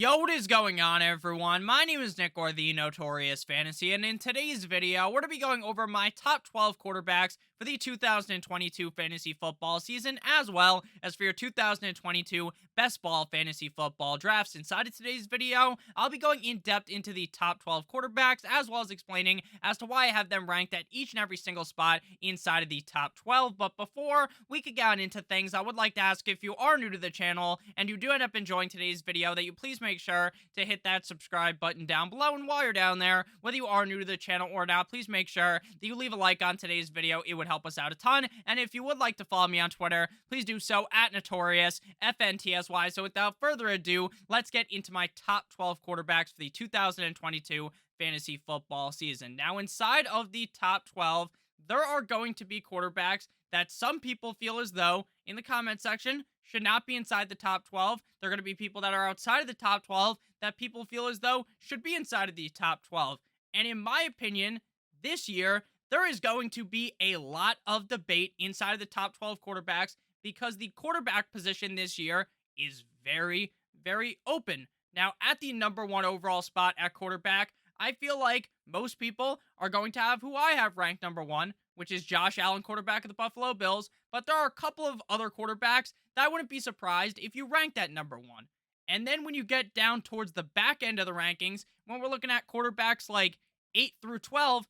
Yo, what is going on, everyone? My name is Nick, or the Notorious Fantasy, and in today's video, we're going to be going over my top 12 quarterbacks for the 2022 fantasy football season, as well as for your 2022 best ball fantasy football drafts. Inside of today's video, I'll be going in depth into the top 12 quarterbacks, as well as explaining as to why I have them ranked at each and every single spot inside of the top 12. But before we could get on into things, I would like to ask, if you are new to the channel and you do end up enjoying today's video, that you please make sure to hit that subscribe button down below. And while you're down there, whether you are new to the channel or not, please make sure that you leave a like on today's video. It would help us out a ton. And if you would like to follow me on Twitter, please do so at Notorious FNTSY. So without further ado, let's get into my top 12 quarterbacks for the 2022 fantasy football season. Now, inside of the top 12, there are going to be quarterbacks that some people feel as though, in the comment section, should not be inside the top 12. There are going to be people that are outside of the top 12 that people feel as though should be inside of the top 12. And in my opinion, this year, there is going to be a lot of debate inside of the top 12 quarterbacks, because the quarterback position this year is very, very open. Now, at the number one overall spot at quarterback, I feel like most people are going to have who I have ranked number one, which is Josh Allen, quarterback of the Buffalo Bills. But there are a couple of other quarterbacks that I wouldn't be surprised if you ranked at number one. And then when you get down towards the back end of the rankings, when we're looking at quarterbacks like 8 through 12,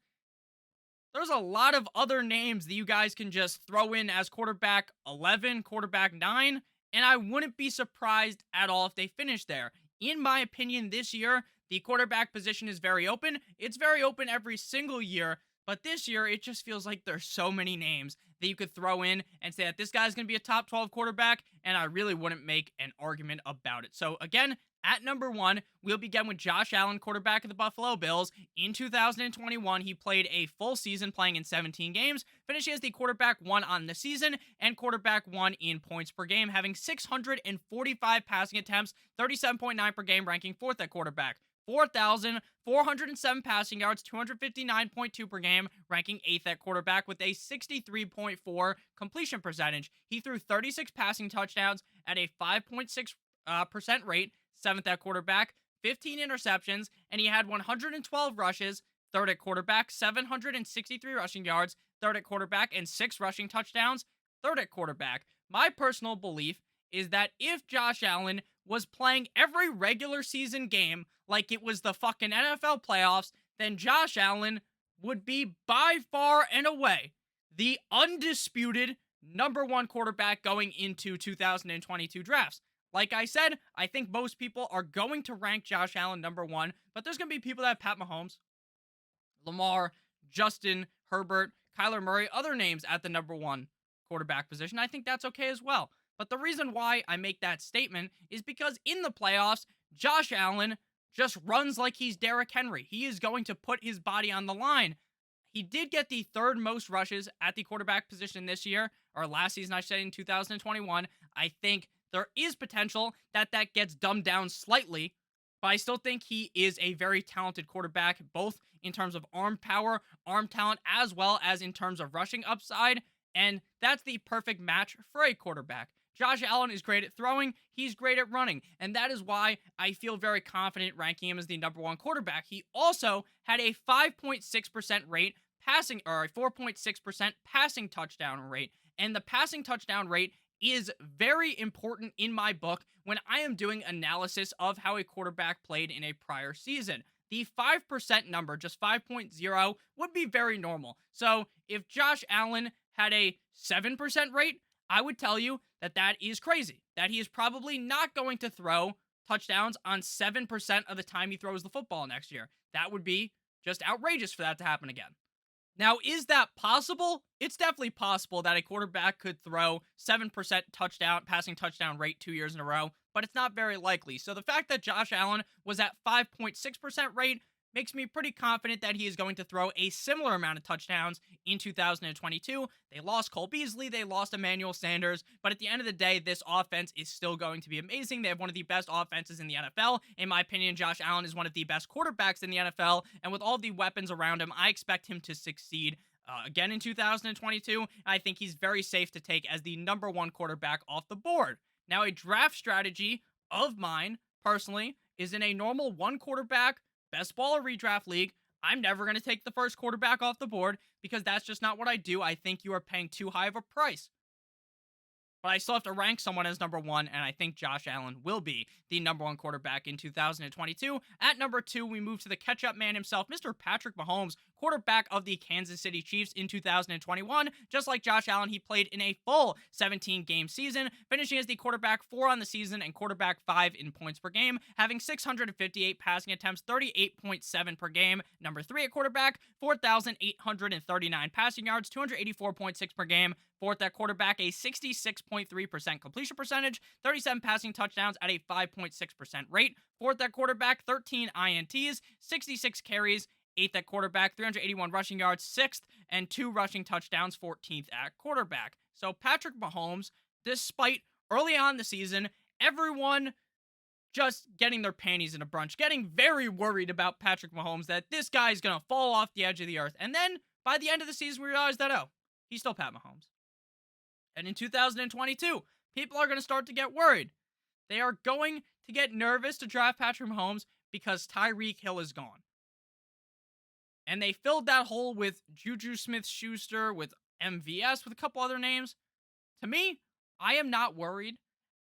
there's a lot of other names that you guys can just throw in as quarterback 11, quarterback 9, and I wouldn't be surprised at all if they finish there. In my opinion, this year, the quarterback position is very open. It's very open every single year, but this year, it just feels like there's so many names that you could throw in and say that this guy's going to be a top 12 quarterback, and I really wouldn't make an argument about it. So again, at number one, we'll begin with Josh Allen, quarterback of the Buffalo Bills. In 2021, he played a full season, playing in 17 games, finishing as the quarterback one on the season and quarterback one in points per game, having 645 passing attempts, 37.9 per game, ranking fourth at quarterback. 4,407 passing yards, 259.2 per game, ranking 8th at quarterback with a 63.4 completion percentage. He threw 36 passing touchdowns at a 5.6% rate, 7th at quarterback, 15 interceptions, and he had 112 rushes, 3rd at quarterback, 763 rushing yards, 3rd at quarterback, and 6 rushing touchdowns, 3rd at quarterback. My personal belief is that if Josh Allen was playing every regular season game like it was the fucking NFL playoffs, then Josh Allen would be by far and away the undisputed number one quarterback going into 2022 drafts. Like I said, I think most people are going to rank Josh Allen number one, but there's going to be people that have Pat Mahomes, Lamar, Justin, Herbert, Kyler Murray, other names at the number one quarterback position. I think that's okay as well. But the reason why I make that statement is because in the playoffs, Josh Allen just runs like he's Derrick Henry. He is going to put his body on the line. He did get the 3rd most rushes at the quarterback position this year, or last season, I said, in 2021. I think there is potential that that gets dumbed down slightly, but I still think he is a very talented quarterback, both in terms of arm power, arm talent, as well as in terms of rushing upside, and that's the perfect match for a quarterback. Josh Allen is great at throwing, he's great at running, and that is why I feel very confident ranking him as the number one quarterback. He also had a 5.6% rate passing, or a 4.6% passing touchdown rate, and the passing touchdown rate is very important in my book when I am doing analysis of how a quarterback played in a prior season. The 5% number, just 5.0, would be very normal. So if Josh Allen had a 7% rate, I would tell you that that is crazy, that he is probably not going to throw touchdowns on 7% of the time he throws the football next year. That would be just outrageous for that to happen again. Now, is that possible? It's definitely possible that a quarterback could throw 7% passing touchdown rate 2 years in a row, but it's not very likely. So the fact that Josh Allen was at 5.6% rate makes me pretty confident that he is going to throw a similar amount of touchdowns in 2022. They lost Cole Beasley, they lost Emmanuel Sanders, but at the end of the day, this offense is still going to be amazing. They have one of the best offenses in the NFL. In my opinion, Josh Allen is one of the best quarterbacks in the NFL, and with all the weapons around him, I expect him to succeed again in 2022. I think he's very safe to take as the number one quarterback off the board. Now, a draft strategy of mine, personally, is in a normal one quarterback best ball or redraft league, I'm never going to take the first quarterback off the board because that's just not what I do. I think you are paying too high of a price. But I still have to rank someone as number one, and I think Josh Allen will be the number one quarterback in 2022. At number two, we move to the catch-up man himself, Mr. Patrick Mahomes, quarterback of the Kansas City Chiefs in 2021. Just like Josh Allen, he played in a full 17-game season, finishing as the quarterback 4 on the season and quarterback 5 in points per game, having 658 passing attempts, 38.7 per game. Number 3 at quarterback, 4,839 passing yards, 284.6 per game. Fourth at quarterback, a 66.3% completion percentage, 37 passing touchdowns at a 5.6% rate. Fourth at quarterback, 13 INTs, 66 carries. Eighth at quarterback, 381 rushing yards. Sixth and 2 rushing touchdowns. 14th at quarterback. So Patrick Mahomes, despite early on the season, everyone just getting their panties in a bunch, getting very worried about Patrick Mahomes, that this guy's going to fall off the edge of the earth. And then by the end of the season, we realized that, oh, he's still Pat Mahomes. And in 2022, people are going to start to get worried. They are going to get nervous to draft Patrick Mahomes because Tyreek Hill is gone. And they filled that hole with Juju Smith-Schuster, with MVS, with a couple other names. To me, I am not worried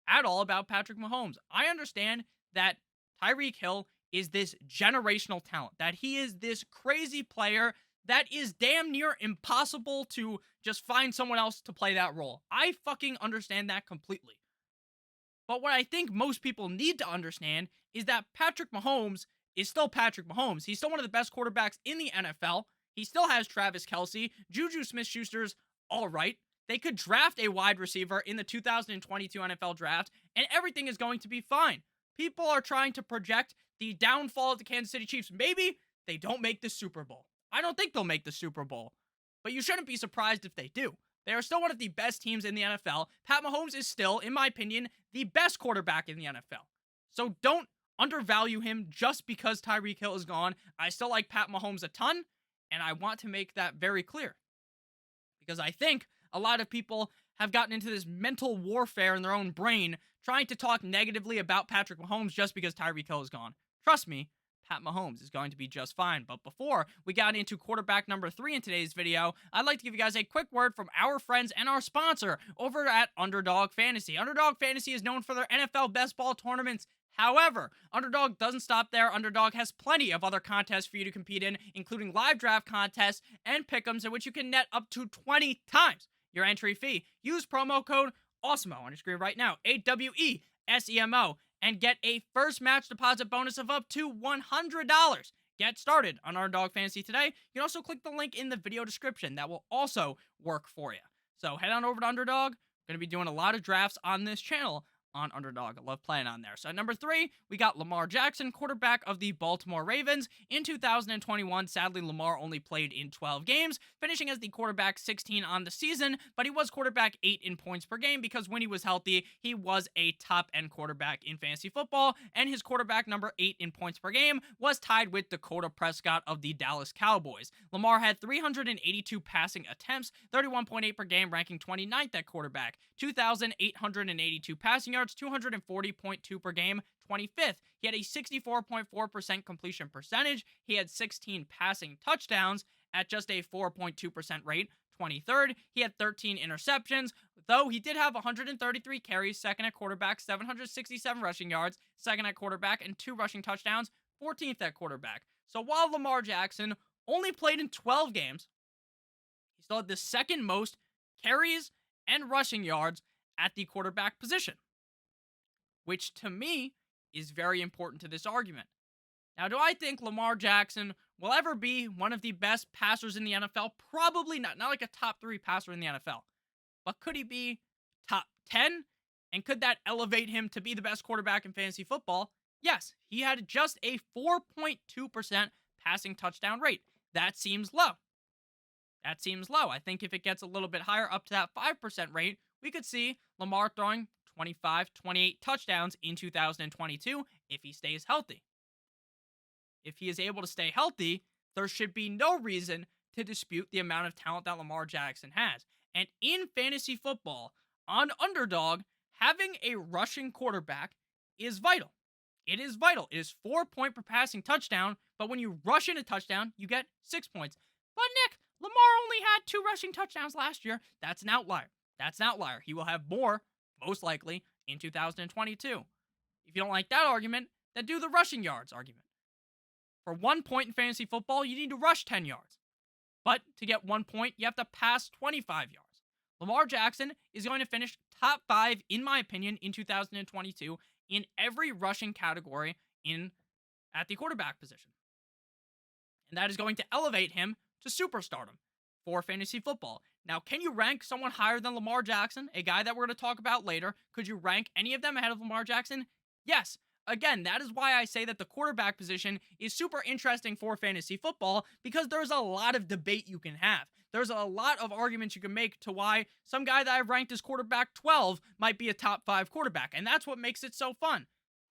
at all about Patrick Mahomes. I understand that Tyreek Hill is this generational talent, that he is this crazy player that is damn near impossible to just find someone else to play that role. I fucking understand that completely. But what I think most people need to understand is that Patrick Mahomes is still Patrick Mahomes. He's still one of the best quarterbacks in the NFL. He still has Travis Kelce. Juju Smith-Schuster's all right. They could draft a wide receiver in the 2022 NFL draft, and everything is going to be fine. People are trying to project the downfall of the Kansas City Chiefs. Maybe they don't make the Super Bowl. I don't think they'll make the Super Bowl, but you shouldn't be surprised if they do. They are still one of the best teams in the NFL. Pat Mahomes is still, in my opinion, the best quarterback in the NFL. So don't undervalue him just because Tyreek Hill is gone. I still like Pat Mahomes a ton, and I want to make that very clear. Because I think a lot of people have gotten into this mental warfare in their own brain, trying to talk negatively about Patrick Mahomes just because Tyreek Hill is gone. Trust me, Pat Mahomes is going to be just fine. But before we got into quarterback number 3 in today's video, I'd like to give you guys a quick word from our friends and our sponsor over at Underdog Fantasy. Underdog Fantasy is known for their NFL best ball tournaments. However, Underdog doesn't stop there. Underdog has plenty of other contests for you to compete in, including live draft contests and pick'ems in which you can net up to 20 times your entry fee. Use promo code Awesemo on your screen right now, AWESEMO, and get a first match deposit bonus of up to $100. Get started on Underdog Fantasy today. You can also click the link in the video description. That will also work for you. So head on over to Underdog. Going to be doing a lot of drafts on this channel on Underdog. I love playing on there. So at number 3, we got Lamar Jackson, quarterback of the Baltimore Ravens. In 2021, sadly, Lamar only played in 12 games, finishing as the quarterback 16 on the season, but he was quarterback 8 in points per game because when he was healthy, he was a top-end quarterback in fantasy football, and his quarterback number 8 in points per game was tied with Dak Prescott of the Dallas Cowboys. Lamar had 382 passing attempts, 31.8 per game, ranking 29th at quarterback, 2,882 passing yards, 240.2 per game, 25th. He had a 64.4% completion percentage. He had 16 passing touchdowns at just a 4.2% rate, 23rd. He had 13 interceptions, though he did have 133 carries, second at quarterback, 767 rushing yards, second at quarterback, and 2 rushing touchdowns, 14th at quarterback. So while Lamar Jackson only played in 12 games, he still had the second most carries and rushing yards at the quarterback position, which to me is very important to this argument. Now, do I think Lamar Jackson will ever be one of the best passers in the NFL? Probably not. Not like a top 3 passer in the NFL. But could he be top 10? And could that elevate him to be the best quarterback in fantasy football? Yes. He had just a 4.2% passing touchdown rate. That seems low. That seems low. I think if it gets a little bit higher, up to that 5% rate, we could see Lamar throwing 25, 28 touchdowns in 2022 if he stays healthy. If he is able to stay healthy, there should be no reason to dispute the amount of talent that Lamar Jackson has. And in fantasy football, on Underdog, having a rushing quarterback is vital. It is vital. It is 4 points per passing touchdown, but when you rush in a touchdown, you get 6 points. But Nick, Lamar only had 2 rushing touchdowns last year. That's an outlier. That's an outlier. He will have more, most likely, in 2022. If you don't like that argument, then do the rushing yards argument. For 1 point in fantasy football, you need to rush 10 yards. But to get 1 point, you have to pass 25 yards. Lamar Jackson is going to finish top 5, in my opinion, in 2022 in every rushing category at the quarterback position. And that is going to elevate him to superstardom for fantasy football. Now, can you rank someone higher than Lamar Jackson, a guy that we're going to talk about later? Could you rank any of them ahead of Lamar Jackson? Yes. Again, that is why I say that the quarterback position is super interesting for fantasy football, because there's a lot of debate you can have. There's a lot of arguments you can make to why some guy that I've ranked as quarterback 12 might be a top 5 quarterback, and that's what makes it so fun.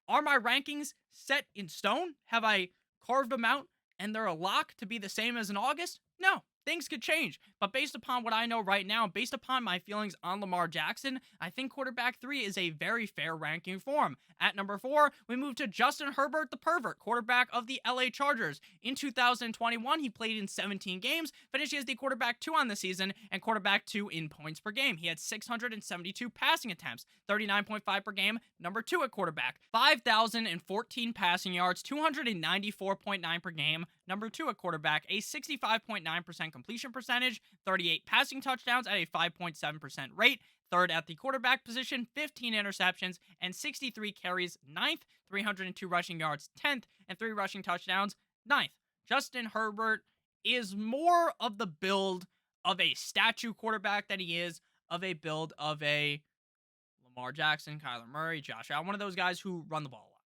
Are my rankings set in stone? Have I carved them out and they're a lock to be the same as in August? No. Things could change, but based upon what I know right now, based upon my feelings on Lamar Jackson, I think quarterback 3 is a very fair ranking for him. At number 4, we move to Justin Herbert, the pervert, quarterback of the LA Chargers. In 2021, he played in 17 games, finishing as the quarterback 2 on the season and quarterback 2 in points per game. He had 672 passing attempts, 39.5 per game, number 2 at quarterback, 5,014 passing yards, 294.9 per game, number 2 at quarterback, a 65.9% completion percentage, 38 passing touchdowns at a 5.7% rate, 3rd at the quarterback position, 15 interceptions, and 63 carries, 9th, 302 rushing yards, 10th, and 3 rushing touchdowns, 9th. Justin Herbert is more of the build of a statue quarterback than he is of a build of a Lamar Jackson, Kyler Murray, Josh Allen, one of those guys who run the ball a lot.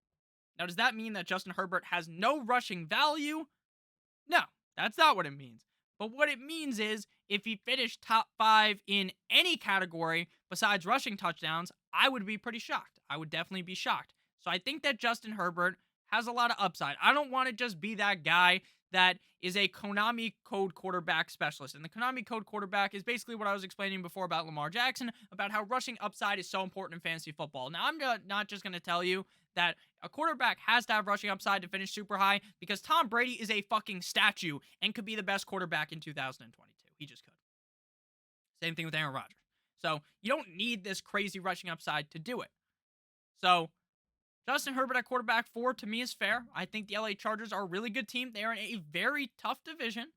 Now, does that mean that Justin Herbert has no rushing value? No, that's not what it means. But what it means is, if he finished top 5 in any category besides rushing touchdowns, I would be pretty shocked. I would definitely be shocked. So I think that Justin Herbert has a lot of upside. I don't want to just be that guy that is a Konami code quarterback specialist. And the Konami code quarterback is basically what I was explaining before about Lamar Jackson, about how rushing upside is so important in fantasy football. Now, I'm not just going to tell you that a quarterback has to have rushing upside to finish super high, because Tom Brady is a fucking statue and could be the best quarterback in 2022. He just could. Same thing with Aaron Rodgers. So you don't need this crazy rushing upside to do it. So Justin Herbert at quarterback 4 to me is fair. I think the LA Chargers are a really good team. They are in a very tough division.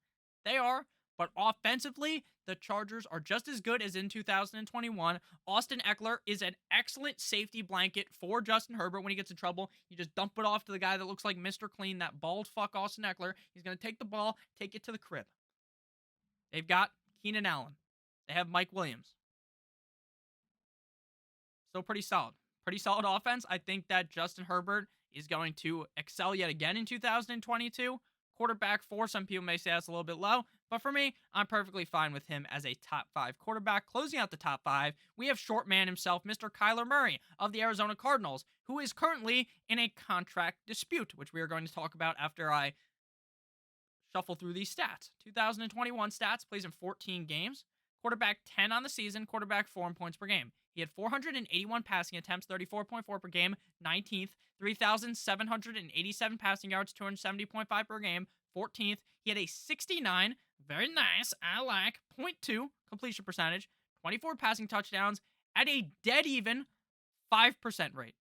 They are. But offensively, the Chargers are just as good as in 2021. Austin Eckler is an excellent safety blanket for Justin Herbert when he gets in trouble. You just dump it off to the guy that looks like Mr. Clean, that bald fuck Austin Eckler. He's going to take the ball, take it to the crib. They've got Keenan Allen. They have Mike Williams. Still pretty solid. Pretty solid offense. I think that Justin Herbert is going to excel yet again in 2022. Quarterback 4, some people may say that's a little bit low, but for me, I'm perfectly fine with him as a top 5 quarterback. Closing out the top 5, we have short man himself, Mr. Kyler Murray of the Arizona Cardinals, who is currently in a contract dispute, which we are going to talk about after I shuffle through these stats. 2021 stats, plays in 14 games, quarterback 10 on the season, quarterback 4 in points per game. He had 481 passing attempts, 34.4 per game, 19th, 3,787 passing yards, 270.5 per game, 14th. He had a 69, very nice, I like, .2 completion percentage, 24 passing touchdowns at a dead even 5% rate.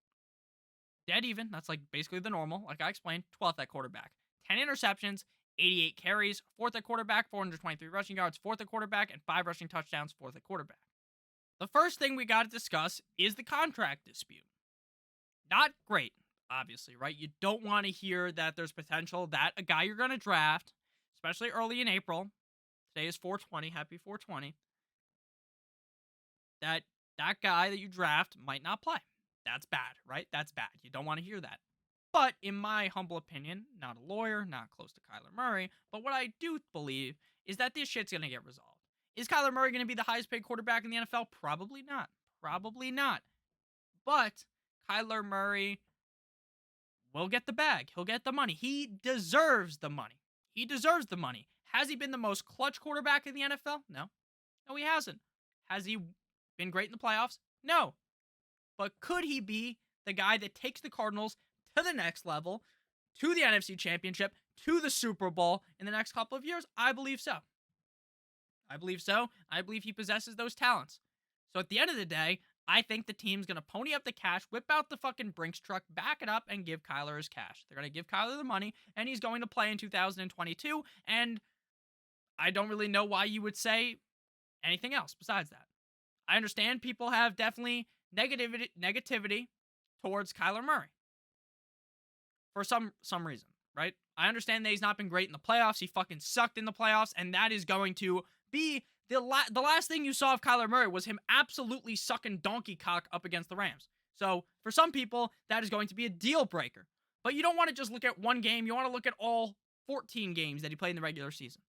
Dead even, that's like basically the normal, like I explained, 12th at quarterback. 10 interceptions, 88 carries, 4th at quarterback, 423 rushing yards, 4th at quarterback, and 5 rushing touchdowns, 4th at quarterback. The first thing we got to discuss is the contract dispute. Not great, obviously, right? You don't want to hear that there's potential that a guy you're going to draft, especially early in April, today is 420, happy 420, that guy that you draft might not play. That's bad, right? That's bad. You don't want to hear that. But in my humble opinion, not a lawyer, not close to Kyler Murray, but what I do believe is that this shit's going to get resolved. Is Kyler Murray going to be the highest paid quarterback in the NFL? Probably not. Probably not. But Kyler Murray will get the bag. He'll get the money. He deserves the money. He deserves the money. Has he been the most clutch quarterback in the NFL? No. No, he hasn't. Has he been great in the playoffs? No. But could he be the guy that takes the Cardinals to the next level, to the NFC Championship, to the Super Bowl in the next couple of years? I believe so. I believe so. I believe he possesses those talents. So at the end of the day, I think the team's going to pony up the cash, whip out the fucking Brinks truck, back it up, and give Kyler his cash. They're going to give Kyler the money, and he's going to play in 2022, and I don't really know why you would say anything else besides that. I understand people have definitely negativity towards Kyler Murray for some reason, right? I understand that he's not been great in the playoffs. He fucking sucked in the playoffs, and that is going to be the last thing you saw of Kyler Murray was him absolutely sucking donkey cock up against the Rams. So for some people, that is going to be a deal breaker. But you don't want to just look at one game. You want to look at all 14 games that he played in the regular season.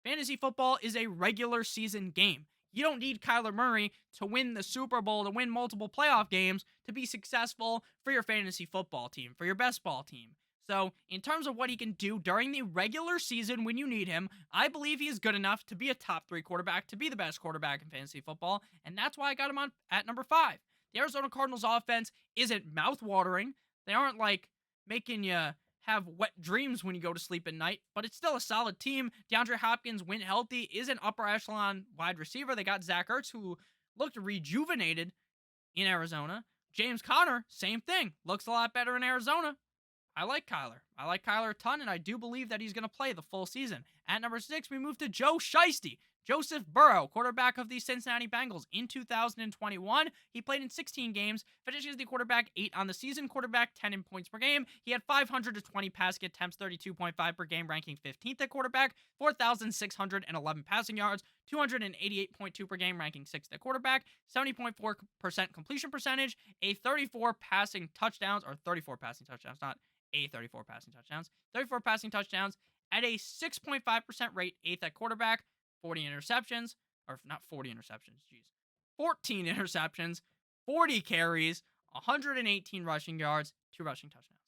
Fantasy football is a regular season game. You don't need Kyler Murray to win the Super Bowl, to win multiple playoff games, to be successful for your fantasy football team, for your best ball team. So, in terms of what he can do during the regular season when you need him, I believe he is good enough to be a top 3 quarterback, to be the best quarterback in fantasy football, and that's why I got him on at number 5. The Arizona Cardinals offense isn't mouth-watering. They aren't, making you have wet dreams when you go to sleep at night, but it's still a solid team. DeAndre Hopkins, when healthy, is an upper echelon wide receiver. They got Zach Ertz, who looked rejuvenated in Arizona. James Conner, same thing. Looks a lot better in Arizona. I like Kyler. I like Kyler a ton, and I do believe that he's going to play the full season. At number 6, we move to Joe Shiesty. Joseph Burrow, quarterback of the Cincinnati Bengals in 2021. He played in 16 games, finishes the quarterback 8 on the season, quarterback 10 in points per game. He had 520 passing attempts, 32.5 per game, ranking 15th at quarterback, 4,611 passing yards, 288.2 per game, ranking 6th at quarterback, 70.4% completion percentage, a 34 passing touchdowns, not a 34 passing touchdowns, 34 passing touchdowns at a 6.5% rate, 8th at quarterback, 40 interceptions, or not 40 interceptions, 14 interceptions, 40 carries, 118 rushing yards, 2 rushing touchdowns.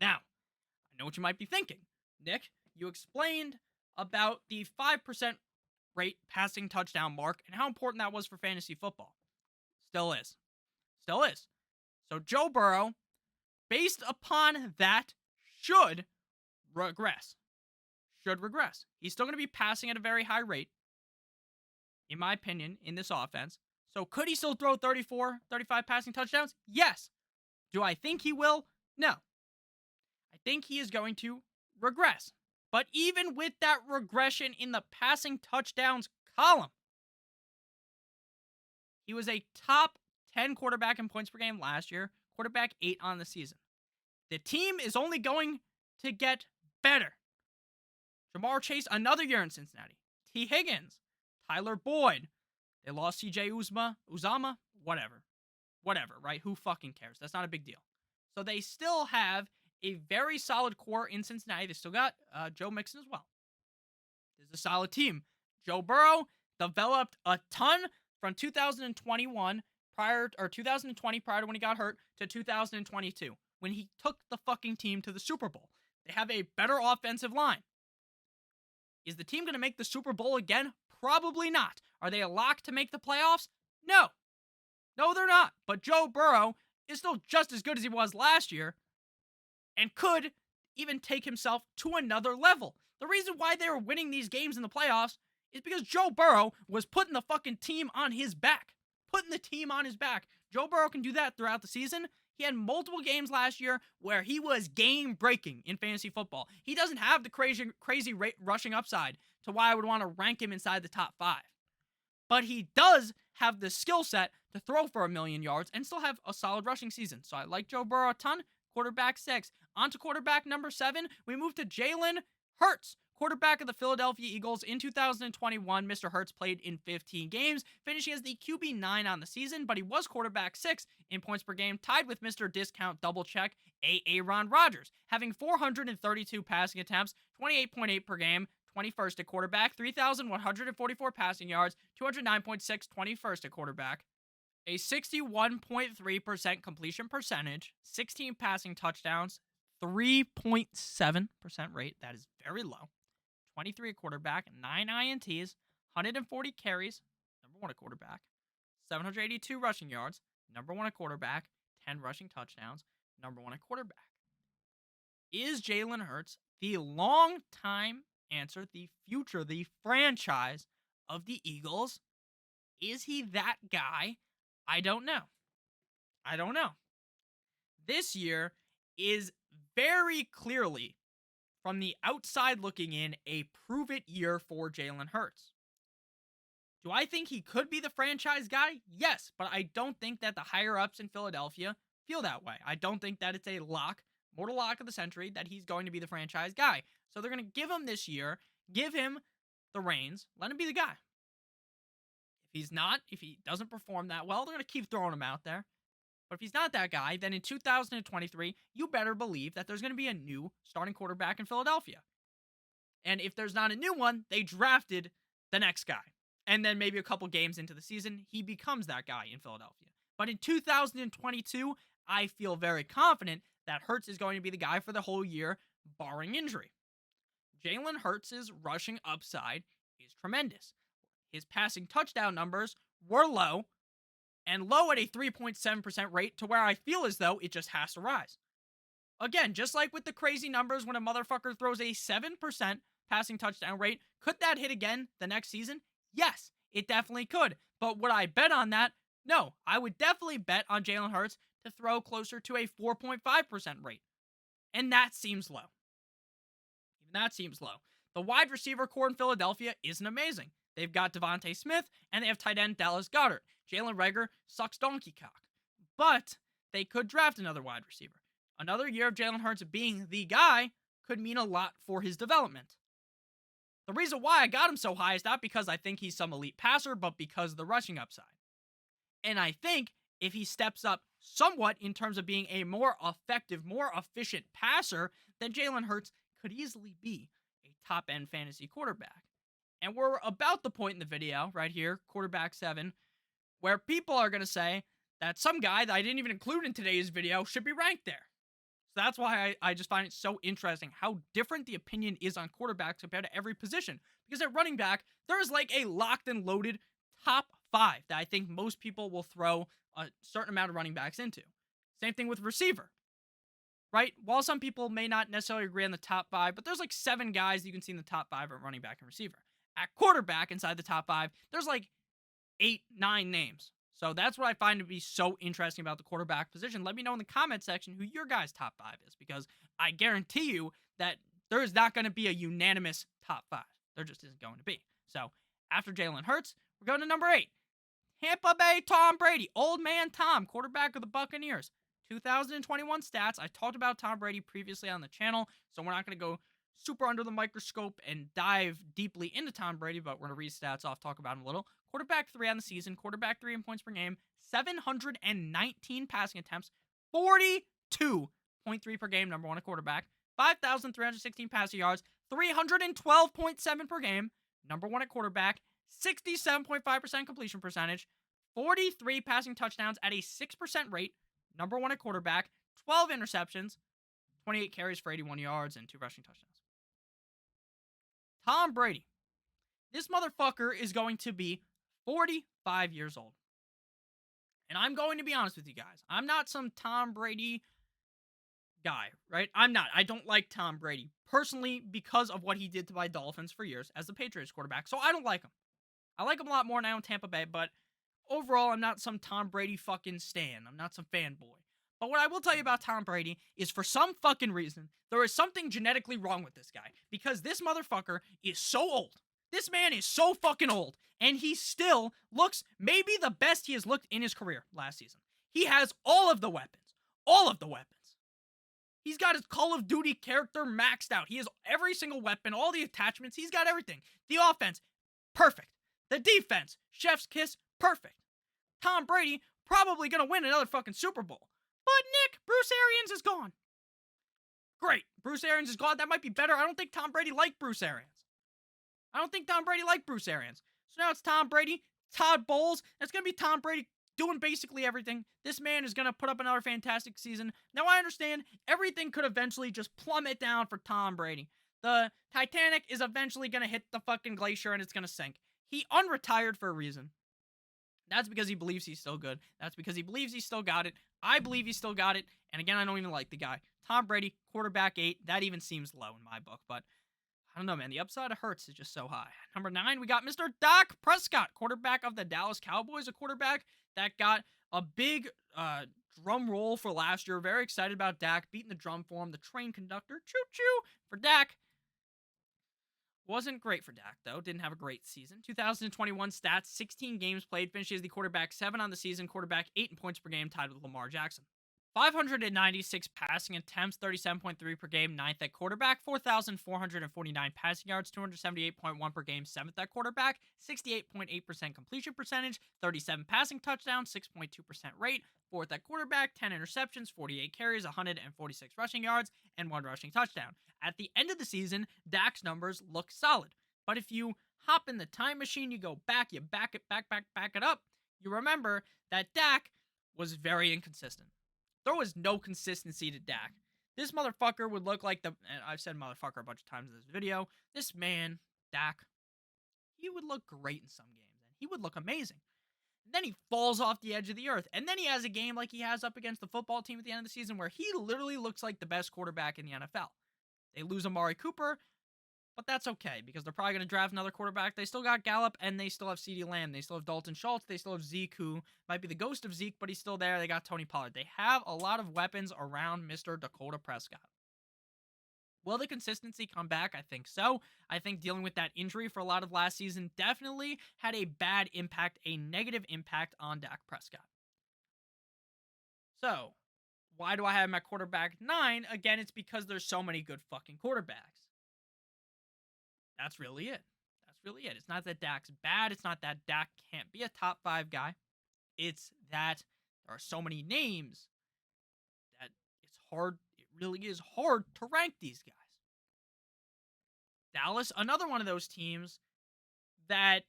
Now, I know what you might be thinking. Nick, you explained about the 5% rate passing touchdown mark and how important that was for fantasy football. Still is. So Joe Burrow, based upon that, should regress. He's still going to be passing at a very high rate, in my opinion, in this offense. So could he still throw 34, 35 passing touchdowns? Yes. Do I think he will? No. I think he is going to regress. But even with that regression in the passing touchdowns column, he was a top 10 quarterback in points per game last year, quarterback 8 on the season. The team is only going to get better. Jamar Chase, another year in Cincinnati. T. Higgins, Tyler Boyd. They lost C.J. Uzama, whatever, right? Who fucking cares? That's not a big deal. So they still have a very solid core in Cincinnati. They still got Joe Mixon as well. This is a solid team. Joe Burrow developed a ton from 2020 prior to when he got hurt to 2022 when he took the fucking team to the Super Bowl. They have a better offensive line. Is the team going to make the Super Bowl again? Probably not. Are they a lock to make the playoffs? No. No, they're not. But Joe Burrow is still just as good as he was last year and could even take himself to another level. The reason why they were winning these games in the playoffs is because Joe Burrow was putting the fucking team on his back. Joe Burrow can do that throughout the season. He had multiple games last year where he was game-breaking in fantasy football. He doesn't have the crazy rushing upside to why I would want to rank him inside the top 5. But he does have the skill set to throw for 1,000,000 yards and still have a solid rushing season. So I like Joe Burrow a ton. Quarterback 6. On to quarterback number 7. We move to Jalen Hurts. Quarterback of the Philadelphia Eagles in 2021, Mr. Hurts played in 15 games, finishing as the QB9 on the season, but he was quarterback 6 in points per game, tied with Mr. Discount Double Check, Aaron Rodgers, having 432 passing attempts, 28.8 per game, 21st at quarterback, 3,144 passing yards, 209.6, 21st at quarterback, a 61.3% completion percentage, 16 passing touchdowns, 3.7% rate, that is very low. 23 at quarterback, 9 INTs, 140 carries, number 1 at quarterback, 782 rushing yards, number 1 at quarterback, 10 rushing touchdowns, number one at quarterback. Is Jalen Hurts the long-time answer, the future, the franchise of the Eagles? Is he that guy? I don't know. This year is very clearly, from the outside looking in, a prove-it year for Jalen Hurts. Do I think he could be the franchise guy? Yes, but I don't think that the higher-ups in Philadelphia feel that way. I don't think that it's a lock, mortal lock of the century, that he's going to be the franchise guy. So they're going to give him this year, give him the reins, let him be the guy. If he doesn't perform that well, they're going to keep throwing him out there. But if he's not that guy, then in 2023, you better believe that there's going to be a new starting quarterback in Philadelphia. And if there's not a new one, they drafted the next guy. And then maybe a couple games into the season, he becomes that guy in Philadelphia. But in 2022, I feel very confident that Hurts is going to be the guy for the whole year, barring injury. Jalen Hurts' rushing upside is tremendous. His passing touchdown numbers were low, and low at a 3.7% rate, to where I feel as though it just has to rise. Again, just like with the crazy numbers when a motherfucker throws a 7% passing touchdown rate, could that hit again the next season? Yes, it definitely could. But would I bet on that? No. I would definitely bet on Jalen Hurts to throw closer to a 4.5% rate. And that seems low. Even that seems low. The wide receiver core in Philadelphia isn't amazing. They've got Devontae Smith, and they have tight end Dallas Goedert. Jalen Reagor sucks donkey cock. But they could draft another wide receiver. Another year of Jalen Hurts being the guy could mean a lot for his development. The reason why I got him so high is not because I think he's some elite passer, but because of the rushing upside. And I think if he steps up somewhat in terms of being a more effective, more efficient passer, then Jalen Hurts could easily be a top-end fantasy quarterback. And we're about the point in the video, right here, quarterback 7, where people are going to say that some guy that I didn't even include in today's video should be ranked there. So that's why I just find it so interesting how different the opinion is on quarterbacks compared to every position. Because at running back, there is like a locked and loaded top 5 that I think most people will throw a certain amount of running backs into. Same thing with receiver, right? While some people may not necessarily agree on the top 5, but there's like 7 guys you can see in the top 5 at running back and receiver. At quarterback, inside the top 5, there's like 8, 9 names. So that's what I find to be so interesting about the quarterback position. Let me know in the comment section who your guys' top 5 is, because I guarantee you that there is not going to be a unanimous top 5. There just isn't going to be. So after Jalen Hurts, we're going to number 8. Tampa Bay Tom Brady. Old man Tom, quarterback of the Buccaneers. 2021 stats. I talked about Tom Brady previously on the channel, so we're not going to go super under the microscope and dive deeply into Tom Brady, but we're going to read stats off, talk about him a little. Quarterback 3 on the season, quarterback 3 in points per game, 719 passing attempts, 42.3 per game, number 1 at quarterback, 5,316 passing yards, 312.7 per game, number 1 at quarterback, 67.5% completion percentage, 43 passing touchdowns at a 6% rate, number 1 at quarterback, 12 interceptions, 28 carries for 81 yards, and 2 rushing touchdowns. Tom Brady. This motherfucker is going to be 45 years old. And I'm going to be honest with you guys. I'm not some Tom Brady guy, right? I'm not. I don't like Tom Brady personally because of what he did to my Dolphins for years as the Patriots quarterback. So I don't like him. I like him a lot more now in Tampa Bay, but overall, I'm not some Tom Brady fucking stan. I'm not some fanboy. But what I will tell you about Tom Brady is, for some fucking reason, there is something genetically wrong with this guy. Because this motherfucker is so old. This man is so fucking old. And he still looks maybe the best he has looked in his career last season. He has all of the weapons. All of the weapons. He's got his Call of Duty character maxed out. He has every single weapon, all the attachments. He's got everything. The offense, perfect. The defense, chef's kiss, perfect. Tom Brady probably gonna win another fucking Super Bowl. But Nick, Bruce Arians is gone. Great. Bruce Arians is gone. That might be better. I don't think Tom Brady liked Bruce Arians. So now it's Tom Brady, Todd Bowles. It's going to be Tom Brady doing basically everything. This man is going to put up another fantastic season. Now, I understand everything could eventually just plummet down for Tom Brady. The Titanic is eventually going to hit the fucking glacier and it's going to sink. He unretired for a reason. That's because he believes he's still good. That's because he believes he's still got it. I believe he's still got it. And again, I don't even like the guy. Tom Brady, quarterback 8. That even seems low in my book. But I don't know, man. The upside of Hurts is just so high. Number 9, we got Mr. Dak Prescott, quarterback of the Dallas Cowboys, a quarterback that got a big drum roll for last year. Very excited about Dak, beating the drum for him. The train conductor, choo-choo, for Dak. Wasn't great for Dak, though. Didn't have a great season. 2021 stats, 16 games played, finishes the quarterback 7 on the season, quarterback 8 in points per game, tied with Lamar Jackson. 596 passing attempts, 37.3 per game, 9th at quarterback, 4,449 passing yards, 278.1 per game, 7th at quarterback, 68.8% completion percentage, 37 passing touchdowns, 6.2% rate, 4th at quarterback, 10 interceptions, 48 carries, 146 rushing yards, and 1 rushing touchdown. At the end of the season, Dak's numbers look solid. But if you hop in the time machine, you go back, you back it up, you remember that Dak was very inconsistent. There was no consistency to Dak. This motherfucker would look like and I've said motherfucker a bunch of times in this video. This man, Dak, he would look great in some games, and he would look amazing. And then he falls off the edge of the earth. And then he has a game like he has up against the football team at the end of the season where he literally looks like the best quarterback in the NFL. They lose Amari Cooper, but that's okay because they're probably going to draft another quarterback. They still got Gallup, and they still have CeeDee Lamb. They still have Dalton Schultz. They still have Zeke, who might be the ghost of Zeke, but he's still there. They got Tony Pollard. They have a lot of weapons around Mr. Dakota Prescott. Will the consistency come back? I think so. I think dealing with that injury for a lot of last season definitely had a bad impact, a negative impact on Dak Prescott. So, why do I have him at quarterback 9? Again, it's because there's so many good fucking quarterbacks. That's really it. It's not that Dak's bad. It's not that Dak can't be a top 5 guy. It's that there are so many names that it's hard. It really is hard to rank these guys. Dallas, another one of those teams that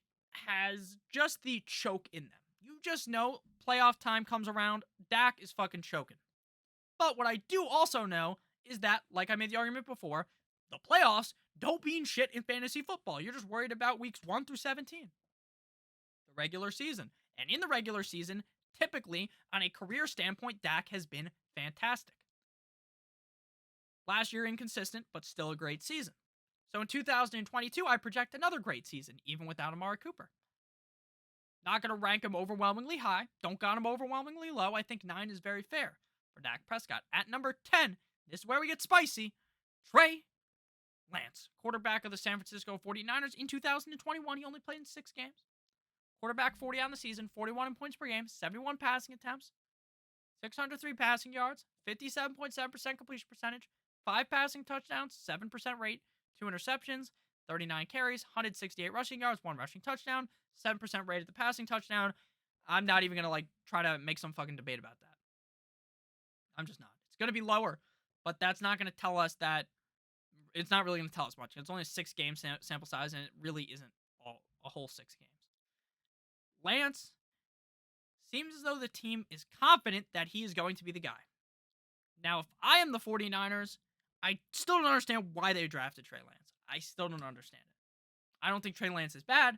has just the choke in them. You just know playoff time comes around, Dak is fucking choking. But what I do also know is that, like I made the argument before, the playoffs don't mean shit in fantasy football. You're just worried about weeks 1 through 17. The regular season. And in the regular season, typically, on a career standpoint, Dak has been fantastic. Last year, inconsistent, but still a great season. So in 2022, I project another great season, even without Amari Cooper. Not going to rank him overwhelmingly high. Don't got him overwhelmingly low. I think 9 is very fair for Dak Prescott. At number 10, this is where we get spicy, Trey Lance, quarterback of the San Francisco 49ers. In 2021, he only played in 6 games. Quarterback 40 on the season, 41 in points per game, 71 passing attempts, 603 passing yards, 57.7% completion percentage, 5 passing touchdowns, 7% rate, 2 interceptions, 39 carries, 168 rushing yards, 1 rushing touchdown, 7% rate at the passing touchdown. I'm not even going to try to make some fucking debate about that. I'm just not. It's going to be lower, but that's not going to tell us that. It's not really going to tell us much. It's only a 6-game sample size, and it really isn't a whole 6 games. Lance seems as though the team is confident that he is going to be the guy. Now, if I am the 49ers, I still don't understand why they drafted Trey Lance. I still don't understand it. I don't think Trey Lance is bad,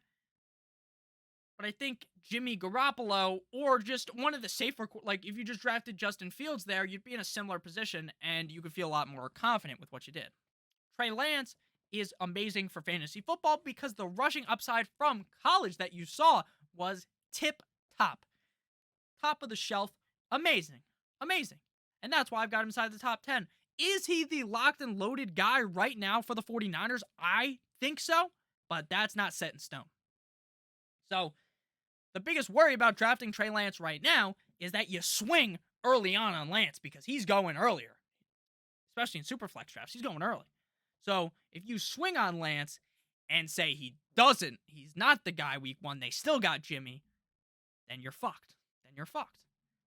but I think Jimmy Garoppolo or just one of the safer, if you just drafted Justin Fields there, you'd be in a similar position, and you could feel a lot more confident with what you did. Trey Lance is amazing for fantasy football because the rushing upside from college that you saw was tip-top. Top of the shelf. Amazing. And that's why I've got him inside the top 10. Is he the locked and loaded guy right now for the 49ers? I think so, but that's not set in stone. So, the biggest worry about drafting Trey Lance right now is that you swing early on Lance because he's going earlier. Especially in Superflex drafts, he's going early. So, if you swing on Lance and say he's not the guy week 1, they still got Jimmy, then you're fucked.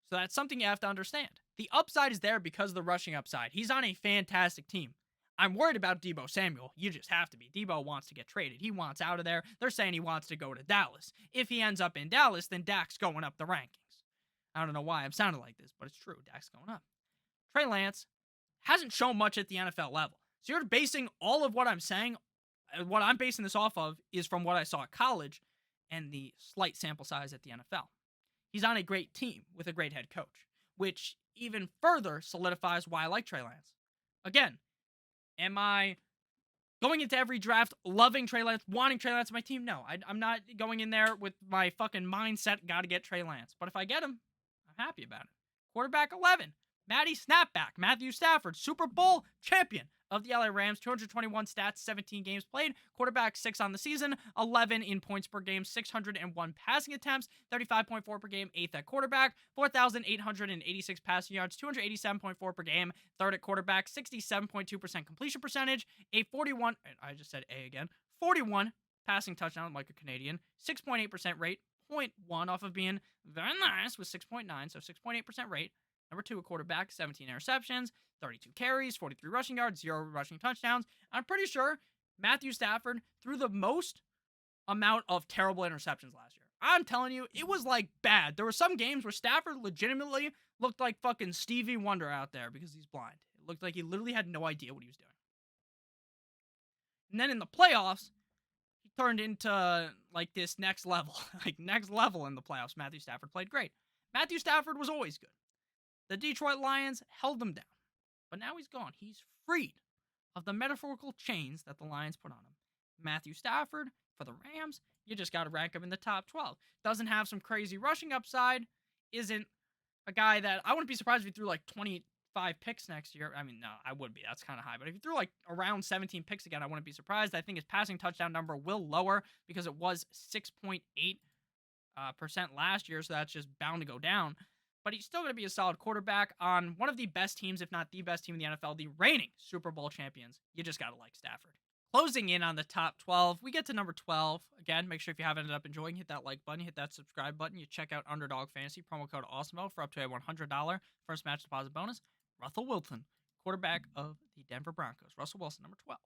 So that's something you have to understand. The upside is there because of the rushing upside. He's on a fantastic team. I'm worried about Deebo Samuel. You just have to be. Deebo wants to get traded. He wants out of there. They're saying he wants to go to Dallas. If he ends up in Dallas, then Dak's going up the rankings. I don't know why I'm sounding like this, but it's true. Dak's going up. Trey Lance hasn't shown much at the NFL level. So you're basing all of what I'm saying, what I'm basing this off of is from what I saw at college and the slight sample size at the NFL. He's on a great team with a great head coach, which even further solidifies why I like Trey Lance. Again, am I going into every draft loving Trey Lance, wanting Trey Lance on my team? No, I'm not going in there with my fucking mindset, gotta get Trey Lance. But if I get him, I'm happy about it. Quarterback 11, Matty Snapback, Matthew Stafford, Super Bowl champion of the LA Rams, 221 stats, 17 games played, quarterback 6 on the season, 11 in points per game, 601 passing attempts, 35.4 per game, 8th at quarterback, 4,886 passing yards, 287.4 per game, 3rd at quarterback, 67.2% completion percentage, a 41, I just said A again, 41 passing touchdown like a Canadian, 6.8% rate, 0.1 off of being very nice with 6.9, so 6.8% rate. Number 2 at quarterback, 17 interceptions, 32 carries, 43 rushing yards, 0 rushing touchdowns. I'm pretty sure Matthew Stafford threw the most amount of terrible interceptions last year. I'm telling you, it was like bad. There were some games where Stafford legitimately looked like fucking Stevie Wonder out there because he's blind. It looked like he literally had no idea what he was doing. And then in the playoffs, he turned into like this next level. Like next level in the playoffs. Matthew Stafford played great. Matthew Stafford was always good. The Detroit Lions held him down. But now he's gone. He's freed of the metaphorical chains that the Lions put on him. Matthew Stafford, for the Rams, you just got to rank him in the top 12. Doesn't have some crazy rushing upside. Isn't a guy that I wouldn't be surprised if he threw like 25 picks next year. I mean, no, I would be. That's kind of high. But if he threw like around 17 picks again, I wouldn't be surprised. I think his passing touchdown number will lower because it was 6.8% last year, so that's just bound to go down. But he's still going to be a solid quarterback on one of the best teams, if not the best team in the NFL, the reigning Super Bowl champions. You just got to like Stafford. Closing in on the top 12, we get to number 12. Again, make sure if you haven't ended up enjoying, hit that like button, hit that subscribe button. You check out Underdog Fantasy, promo code Awesemo for up to a $100 first match deposit bonus. Russell Wilson, quarterback of the Denver Broncos. Russell Wilson, number 12.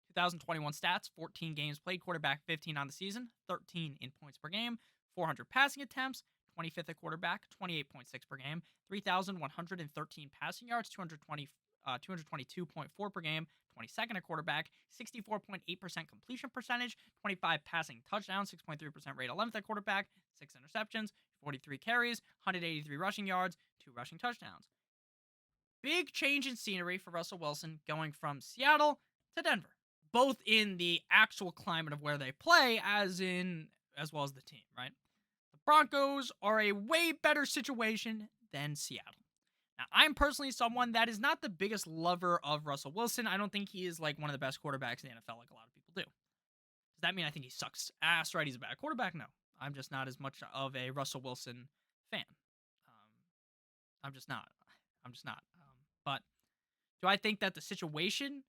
2021 stats, 14 games played, quarterback 15 on the season, 13 in points per game, 400 passing attempts, 25th at quarterback, 28.6 per game, 3,113 passing yards, 222.4 per game, 22nd at quarterback, 64.8% completion percentage, 25 passing touchdowns, 6.3% rate, 11th at quarterback, 6 interceptions, 43 carries, 183 rushing yards, 2 rushing touchdowns. Big change in scenery for Russell Wilson going from Seattle to Denver, both in the actual climate of where they play as well as the team, right? Broncos are a way better situation than Seattle. Now, I'm personally someone that is not the biggest lover of Russell Wilson. I don't think he is like one of the best quarterbacks in the NFL like a lot of people do. Does that mean I think he sucks ass, right? He's a bad quarterback? No. I'm just not as much of a Russell Wilson fan. I'm just not. But do I think that the situation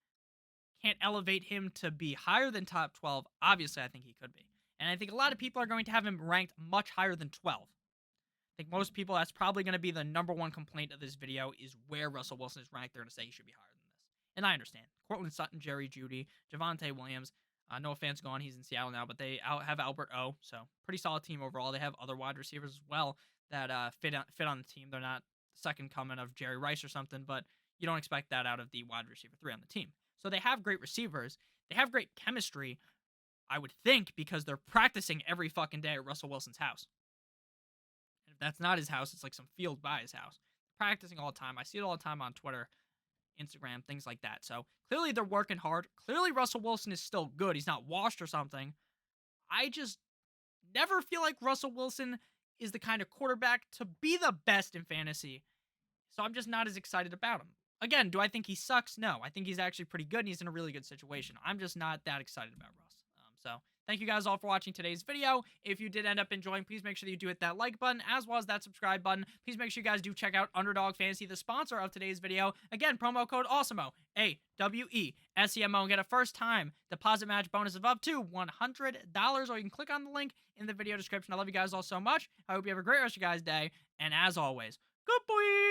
can't elevate him to be higher than top 12? Obviously, I think he could be. And I think a lot of people are going to have him ranked much higher than 12. I think most people, that's probably going to be the number one complaint of this video, is where Russell Wilson is ranked. They're going to say he should be higher than this. And I understand. Cortland Sutton, Jerry Jeudy, Javonte Williams. Noah Fant's gone. He's in Seattle now. But they have Albert O. So pretty solid team overall. They have other wide receivers as well that fit on the team. They're not the second coming of Jerry Rice or something. But you don't expect that out of the wide receiver 3 on the team. So they have great receivers. They have great chemistry, I would think, because they're practicing every fucking day at Russell Wilson's house. And if that's not his house, it's like some field by his house. Practicing all the time. I see it all the time on Twitter, Instagram, things like that. So clearly they're working hard. Clearly Russell Wilson is still good. He's not washed or something. I just never feel like Russell Wilson is the kind of quarterback to be the best in fantasy. So I'm just not as excited about him. Again, do I think he sucks? No. I think he's actually pretty good and he's in a really good situation. I'm just not that excited about Russ. So thank you guys all for watching today's video. If you did end up enjoying, please make sure that you do hit that like button as well as that subscribe button. Please make sure you guys do check out Underdog Fantasy, the sponsor of today's video. Again, promo code Awesemo, AWESEMO, and get a first time deposit match bonus of up to $100, or you can click on the link in the video description. I love you guys all so much. I hope you have a great rest of your guys' day. And as always, good boy!